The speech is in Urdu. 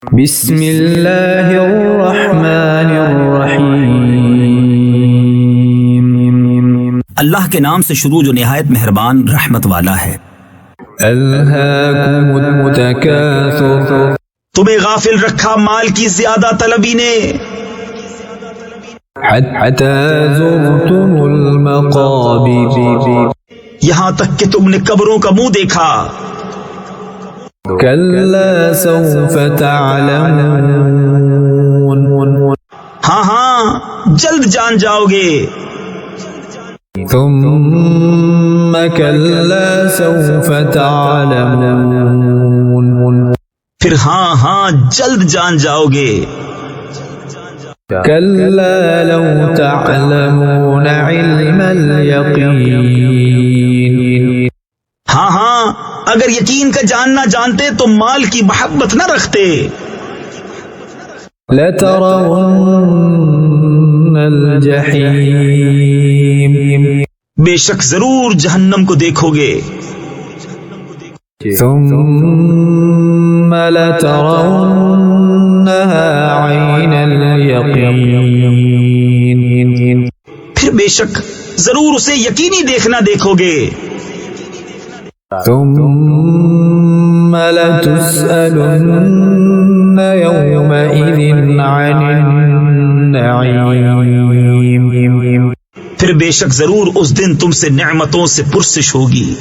بسم اللہ الرحمن الرحیم، اللہ کے نام سے شروع جو نہایت مہربان رحمت والا ہے۔ الہاکم التکاثر، تمہیں غافل رکھا مال کی زیادہ طلبی نے، حتی زرتم المقابر، یہاں تک کہ تم نے قبروں کا منہ دیکھا۔ کلا سوف تعلمون، ہاں ہاں جلد جان جاؤ گے۔ ثم کلا سوف تعلمون، پھر ہاں ہاں جلد جان جاؤ گے۔ کلا لو تعلمون علم الیقین، ہاں ہاں اگر یقین کا جاننا جانتے تو مال کی محبت نہ رکھتے۔ لترون الجحیم، بے شک ضرور جہنم کو دیکھو گے۔ ثم لترونها عین الیقین، پھر بے شک ضرور اسے یقینی دیکھنا دیکھو گے۔ ثم لتسألن يومئذ عن النعیم، پھر بے شک ضرور اس دن تم سے نعمتوں سے پرسش ہوگی۔